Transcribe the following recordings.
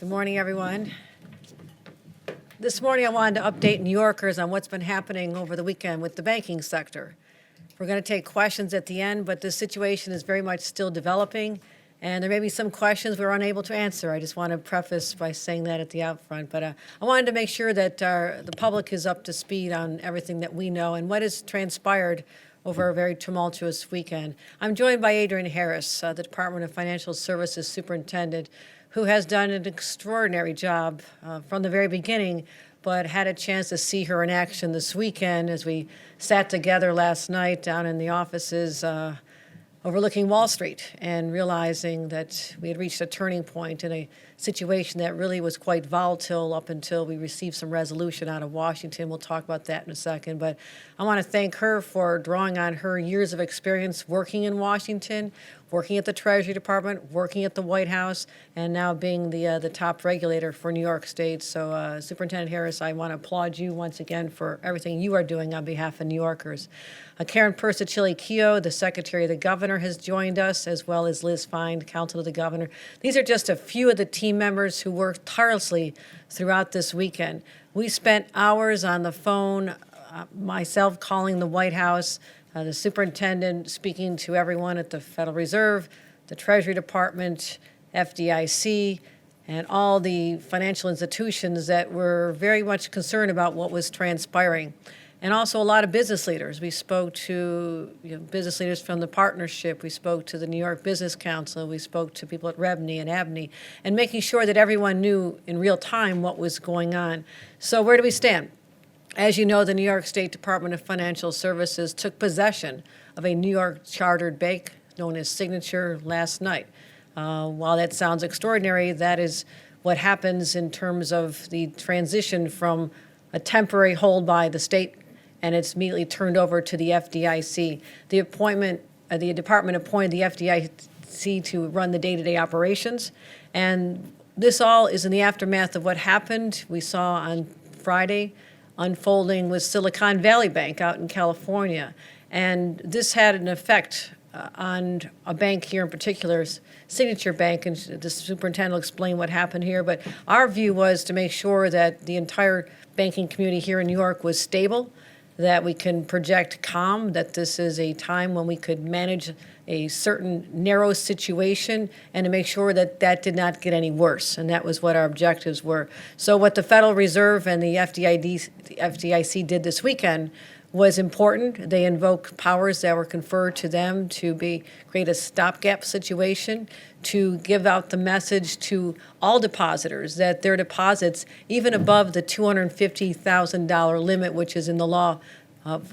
Good morning, everyone. This morning, I wanted to update New Yorkers on what's been happening over the weekend with the banking sector. We're going to take questions at the end, but this situation is very much still developing, and there may be some questions we're unable to answer. I just want to preface by saying that at the outfront. But I wanted to make sure that the public is up to speed on everything that we know and what has transpired over a very tumultuous weekend. I'm joined by Adrienne Harris, the Department of Financial Services Superintendent, who has done an extraordinary job from the very beginning, but had a chance to see her in action this weekend as we sat together last night down in the offices overlooking Wall Street and realizing that we had reached a turning point in a situation that really was quite volatile up until we received some resolution out of Washington. We'll talk about that in a second. But I want to thank her for drawing on her years of experience working in Washington, working at the Treasury Department, working at the White House, and now being the top regulator for New York State. So Superintendent Harris, I want to applaud you once again for everything you are doing on behalf of New Yorkers. Karen Persicilli-Keough, the Secretary of the Governor, has joined us, as well as Liz Fine, Counsel to the Governor. These are just a few of the team members who worked tirelessly throughout this weekend. We spent hours on the phone, myself calling the White House, the superintendent speaking to everyone at the Federal Reserve, the Treasury Department, FDIC, and all the financial institutions that were very much concerned about what was transpiring. And also a lot of business leaders. We spoke to business leaders from the partnership. We spoke to the New York Business Council. We spoke to people at REBNY and ABNY, and making sure that everyone knew in real time what was going on. So where do we stand? As you know, the New York State Department of Financial Services took possession of a New York chartered bank known as Signature last night. While that sounds extraordinary, that is what happens in terms of the transition from a temporary hold by the state, and it's immediately turned over to the FDIC. The department appointed the FDIC to run the day-to-day operations, and this all is in the aftermath of what happened. We saw on Friday unfolding with Silicon Valley Bank out in California, and this had an effect on a bank here in particular, Signature Bank, and the superintendent will explain what happened here. But our view was to make sure that the entire banking community here in New York was stable, that we can project calm, that this is a time when we could manage a certain narrow situation, and to make sure that that did not get any worse. And that was what our objectives were. So what the Federal Reserve and the FDIC did this weekend was important. They invoked powers that were conferred to them to create a stopgap situation, to give out the message to all depositors that their deposits, even above the $250,000 limit, which is in the law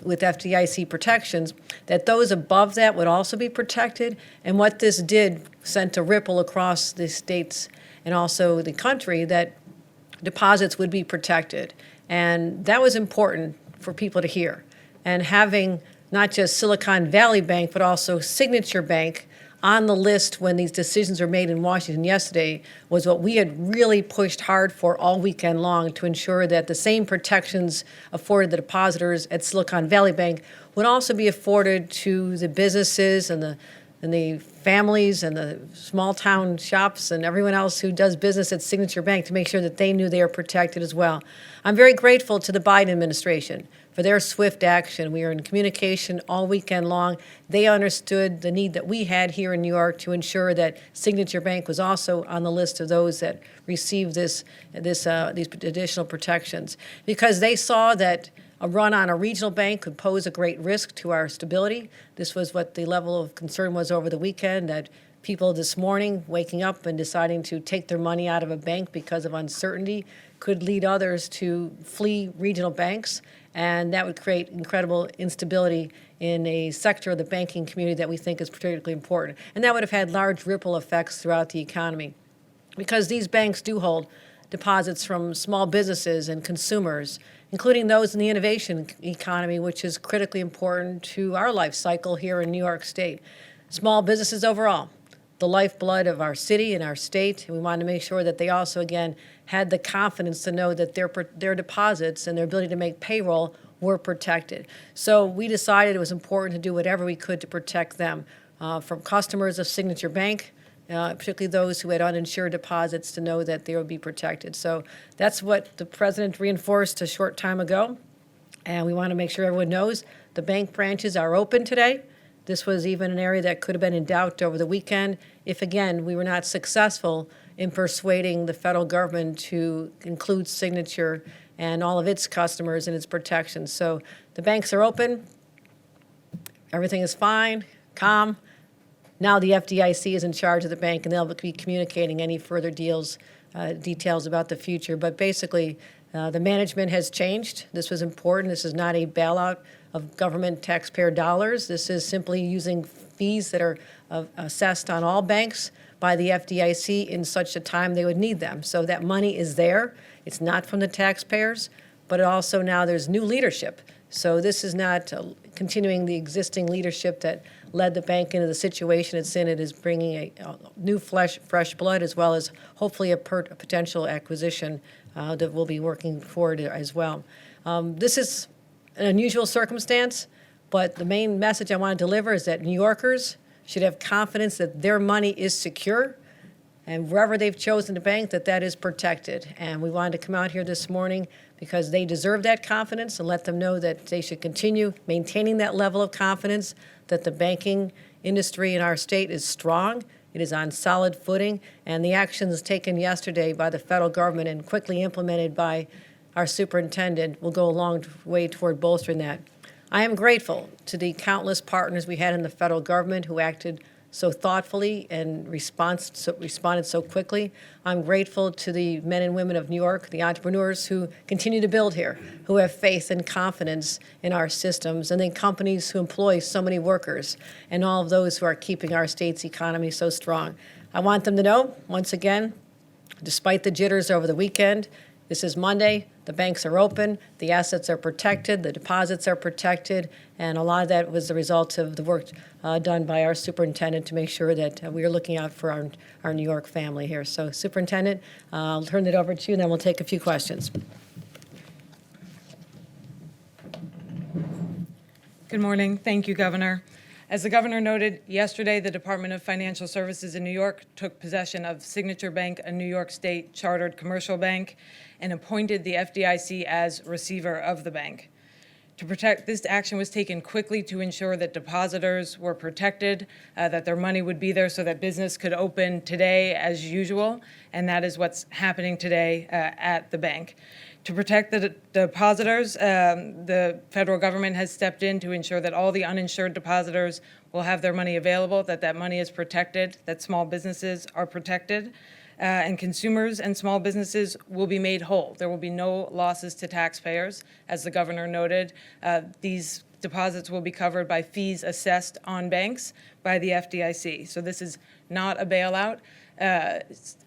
with FDIC protections, that those above that would also be protected. And what this did sent a ripple across the states and also the country that deposits would be protected. And that was important for people to hear. And having not just Silicon Valley Bank, but also Signature Bank on the list when these decisions were made in Washington yesterday was what we had really pushed hard for all weekend long, to ensure that the same protections afforded the depositors at Silicon Valley Bank would also be afforded to the businesses and the families and the small town shops and everyone else who does business at Signature Bank, to make sure that they knew they are protected as well. I'm very grateful to the Biden administration for their swift action. We were in communication all weekend long. They understood the need that we had here in New York to ensure that Signature Bank was also on the list of those that received these additional protections, because they saw that a run on a regional bank could pose a great risk to our stability. This was what the level of concern was over the weekend, that people this morning waking up and deciding to take their money out of a bank because of uncertainty could lead others to flee regional banks, and that would create incredible instability in a sector of the banking community that we think is particularly important. And that would have had large ripple effects throughout the economy, because these banks do hold deposits from small businesses and consumers, including those in the innovation economy, which is critically important to our life cycle here in New York State. Small businesses overall, the lifeblood of our city and our state, and we wanted to make sure that they also, again, had the confidence to know that their deposits and their ability to make payroll were protected. So we decided it was important to do whatever we could to protect them, from customers of Signature Bank particularly those who had uninsured deposits, to know that they would be protected. So that's what the president reinforced a short time ago. And we want to make sure everyone knows the bank branches are open today. This was even an area that could have been in doubt over the weekend if, again, we were not successful in persuading the federal government to include Signature and all of its customers in its protections. So the banks are open. Everything is fine, calm. Now the FDIC is in charge of the bank, and they'll be communicating any further details about the future. But basically, the management has changed. This was important. This is not a bailout of government taxpayer dollars. This is simply using fees that are assessed on all banks by the FDIC in such a time they would need them. So that money is there. It's not from the taxpayers, but also now there's new leadership. So this is not continuing the existing leadership that led the bank into the situation it's in. It is bringing a new fresh blood, as well as hopefully a potential acquisition that we'll be working forward as well. This is an unusual circumstance, but the main message I want to deliver is that New Yorkers should have confidence that their money is secure, and wherever they've chosen to bank, that is protected. And we wanted to come out here this morning because they deserve that confidence, and let them know that they should continue maintaining that level of confidence, that the banking industry in our state is strong, it is on solid footing, and the actions taken yesterday by the federal government and quickly implemented by our superintendent will go a long way toward bolstering that. I am grateful to the countless partners we had in the federal government who acted so thoughtfully and responded so quickly. I'm grateful to the men and women of New York, the entrepreneurs who continue to build here, who have faith and confidence in our systems, and the companies who employ so many workers, and all of those who are keeping our state's economy so strong. I want them to know, once again, despite the jitters over the weekend, this is Monday, the banks are open, the assets are protected, the deposits are protected, and a lot of that was the result of the work done by our superintendent to make sure that we are looking out for our New York family here. So, Superintendent, I'll turn it over to you, and then we'll take a few questions. Good morning. Thank you, Governor. As the governor noted, yesterday the Department of Financial Services in New York took possession of Signature Bank, a New York State chartered commercial bank, and appointed the FDIC as receiver of the bank. To protect, this action was taken quickly to ensure that depositors were protected, that their money would be there so that business could open today as usual, and that is what's happening today at the bank. To protect the depositors, the federal government has stepped in to ensure that all the uninsured depositors will have their money available, that money is protected, that small businesses are protected, and consumers and small businesses will be made whole. There will be no losses to taxpayers. As the governor noted, these deposits will be covered by fees assessed on banks by the FDIC. So this is not a bailout.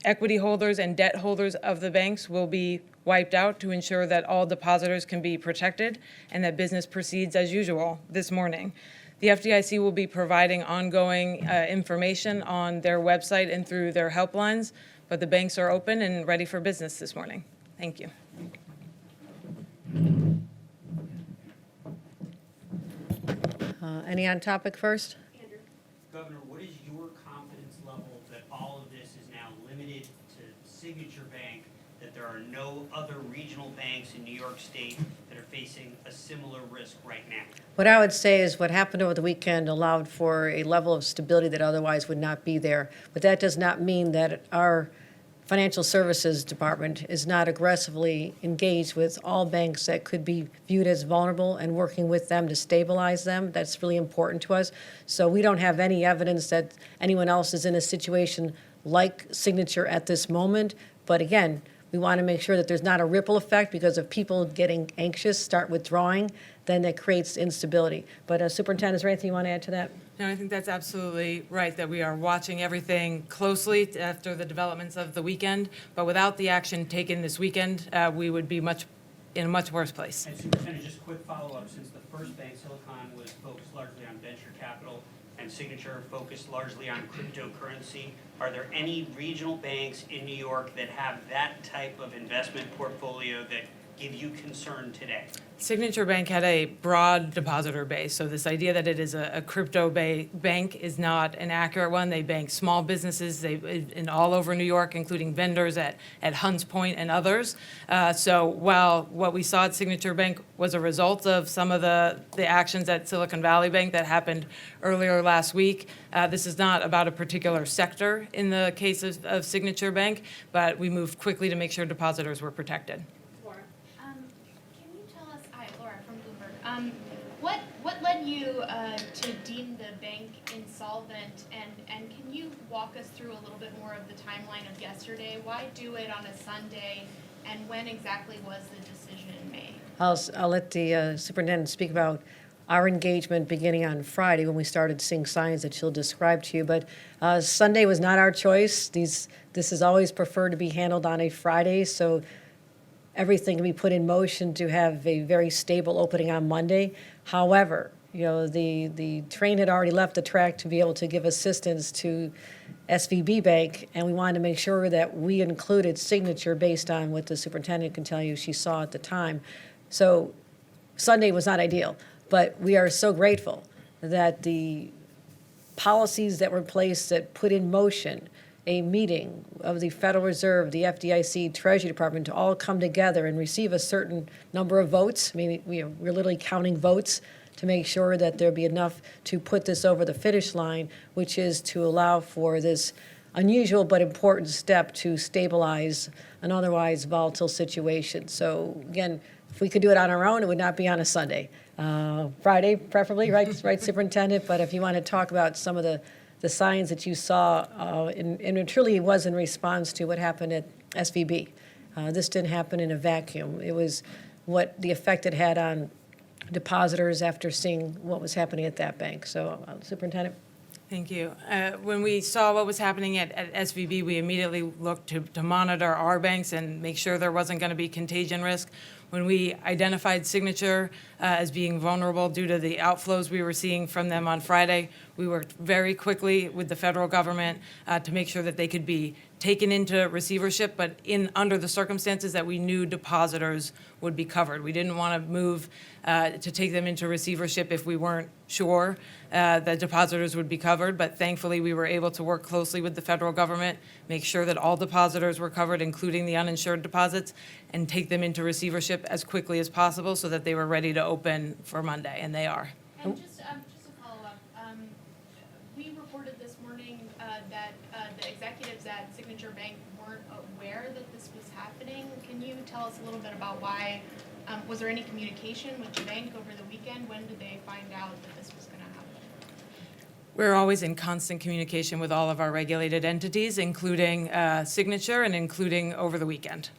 Equity holders and debt holders of the banks will be wiped out to ensure that all depositors can be protected and that business proceeds as usual this morning. The FDIC will be providing ongoing information on their website and through their helplines, but the banks are open and ready for business this morning. Thank you. Any on topic first? Andrew. Governor, what is your confidence level that all of this is now limited to Signature Bank, that there are no other regional banks in New York State that are facing a similar risk right now? What I would say is what happened over the weekend allowed for a level of stability that otherwise would not be there. But that does not mean that our Financial Services Department is not aggressively engaged with all banks that could be viewed as vulnerable and working with them to stabilize them. That's really important to us. So we don't have any evidence that anyone else is in a situation like Signature at this moment. But again, we want to make sure that there's not a ripple effect, because if people getting anxious start withdrawing, then that creates instability. But Superintendent, is there anything you want to add to that? No, I think that's absolutely right, that we are watching everything closely after the developments of the weekend, but without the action taken this weekend, we would be in a much worse place. And Superintendent, just a quick follow-up, since the first bank, Silicon, was focused largely on venture capital and Signature focused largely on cryptocurrency, are there any regional banks in New York that have that type of investment portfolio that give you concern today? Signature Bank had a broad depositor base, so this idea that it is a crypto bank is not an accurate one. They bank small businesses in all over New York, including vendors at Hunts Point and others. So while what we saw at Signature Bank was a result of some of the actions at Silicon Valley Bank that happened earlier last week, this is not about a particular sector in the case of Signature Bank, but we moved quickly to make sure depositors were protected. Laura, can you tell us, hi, Laura from Bloomberg, what led you to deem the bank insolvent, and can you walk us through a little bit more of the timeline of yesterday? Why do it on a Sunday, and when exactly was the decision made? I'll let the superintendent speak about our engagement beginning on Friday when we started seeing signs that she'll describe to you. But Sunday was not our choice. This is always preferred to be handled on a Friday, so everything can be put in motion to have a very stable opening on Monday. However, the train had already left the track to be able to give assistance to SVB Bank, and we wanted to make sure that we included Signature based on what the superintendent can tell you she saw at the time. So Sunday was not ideal, but we are so grateful that the policies that were in place that put in motion a meeting of the Federal Reserve, the FDIC, Treasury Department to all come together and receive a certain number of votes. I mean, we're literally counting votes to make sure that there'd be enough to put this over the finish line, which is to allow for this unusual but important step to stabilize an otherwise volatile situation. So again, if we could do it on our own, it would not be on a Sunday. Friday, preferably, right, Superintendent? But if you want to talk about some of the signs that you saw, and it truly was in response to what happened at SVB. This didn't happen in a vacuum. It was what the effect it had on depositors after seeing what was happening at that bank. So, Superintendent? Thank you. When we saw what was happening at SVB, we immediately looked to monitor our banks and make sure there wasn't going to be contagion risk. When we identified Signature as being vulnerable due to the outflows we were seeing from them on Friday, we worked very quickly with the federal government to make sure that they could be taken into receivership, but under the circumstances that we knew depositors would be covered. We didn't want to move to take them into receivership if we weren't sure that depositors would be covered, but thankfully we were able to work closely with the federal government, make sure that all depositors were covered, including the uninsured deposits, and take them into receivership as quickly as possible so that they were ready to open for Monday, and they are. And just to follow up, we reported this morning that the executives at Signature Bank weren't aware that this was happening. Can you tell us a little bit about why? Was there any communication with the bank over the weekend? When did they find out that this was going to happen? We're always in constant communication with all of our regulated entities, including Signature and including over the weekend.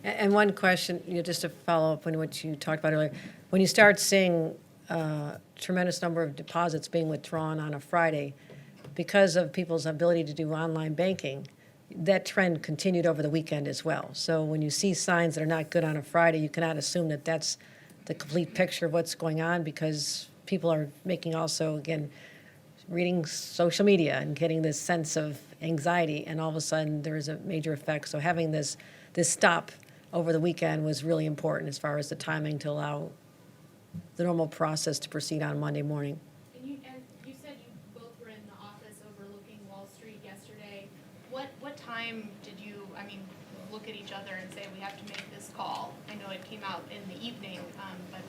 And one question, just to follow up on what you talked about earlier, when you start seeing a tremendous number of deposits being withdrawn on a Friday, because of people's ability to do online banking, that trend continued over the weekend as well. So when you see signs that are not good on a Friday, you cannot assume that that's the complete picture of what's going on, because people are making also, again, reading social media and getting this sense of anxiety, and all of a sudden there is a major effect. So having this stop over the weekend was really important as far as the timing to allow the normal process to proceed on Monday morning. And you said you both were in the office overlooking Wall Street yesterday. What time did you, look at each other and say, we have to make this call? I know it came out in the evening, but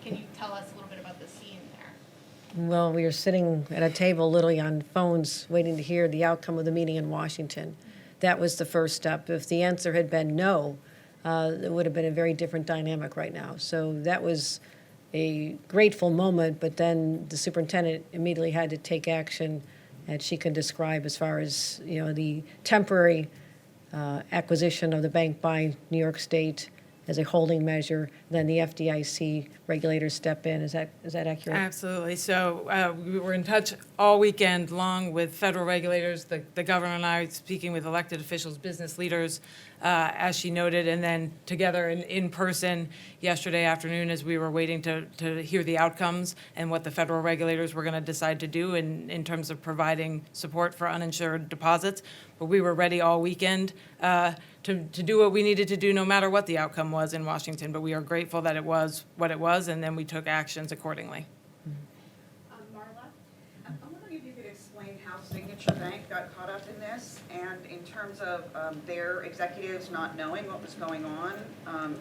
can you tell us a little bit about the scene there? Well, we were sitting at a table literally on phones waiting to hear the outcome of the meeting in Washington. That was the first step. If the answer had been no, it would have been a very different dynamic right now. So that was a grateful moment, but then the superintendent immediately had to take action, and she can describe as far as the temporary acquisition of the bank by New York State as a holding measure. Then the FDIC regulators step in. Is that accurate? Absolutely. So we were in touch all weekend long with federal regulators, the governor and I speaking with elected officials, business leaders, as she noted, and then together in person yesterday afternoon as we were waiting to hear the outcomes and what the federal regulators were going to decide to do in terms of providing support for uninsured deposits. But we were ready all weekend to do what we needed to do no matter what the outcome was in Washington. But we are grateful that it was what it was, and then we took actions accordingly. Marla? I'm wondering if you could explain how Signature Bank got caught up in this, and in terms of their executives not knowing what was going on,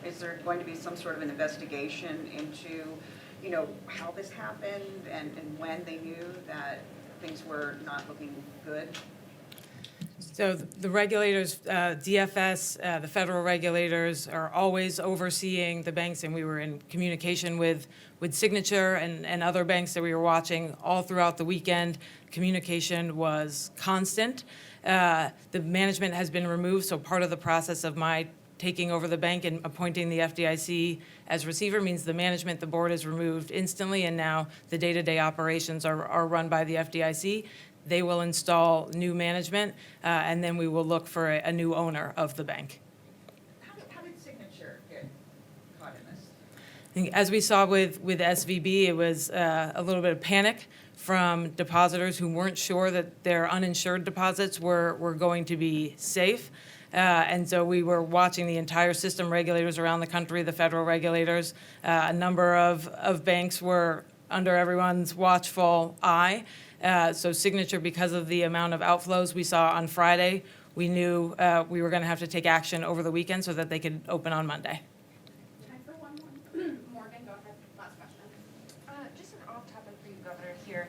is there going to be some sort of an investigation into, you know, how this happened and when they knew that things were not looking good? So the regulators, DFS, the federal regulators are always overseeing the banks, and we were in communication with Signature and other banks that we were watching all throughout the weekend. Communication was constant. The management has been removed, so part of the process of my taking over the bank and appointing the FDIC as receiver means the management, the board is removed instantly, and now the day-to-day operations are run by the FDIC. They will install new management, and then we will look for a new owner of the bank. How did Signature get caught in this? I think as we saw with SVB, it was a little bit of panic from depositors who weren't sure that their uninsured deposits were going to be safe. And so we were watching the entire system, regulators around the country, the federal regulators. A number of banks were under everyone's watchful eye. So Signature, because of the amount of outflows we saw on Friday, we knew we were going to have to take action over the weekend so that they could open on Monday. Time for one more. Morgan, go ahead. Last question. Just an off-topic for you, Governor, here.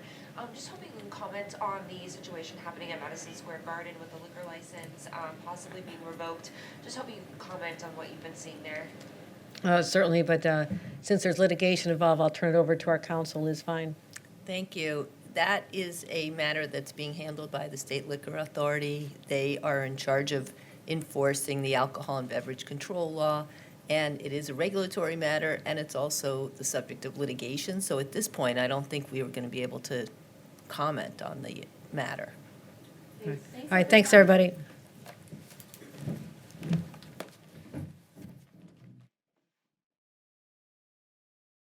Just hoping you can comment on the situation happening at Madison Square Garden with the liquor license possibly being revoked. Just hoping you can comment on what you've been seeing there. Certainly, but since there's litigation involved, I'll turn it over to our counsel, Liz Fine. Thank you. That is a matter that's being handled by the State Liquor Authority. They are in charge of enforcing the alcohol and beverage control law, and it is a regulatory matter, and it's also the subject of litigation. So at this point, I don't think we are going to be able to comment on the matter. All right, thanks, everybody.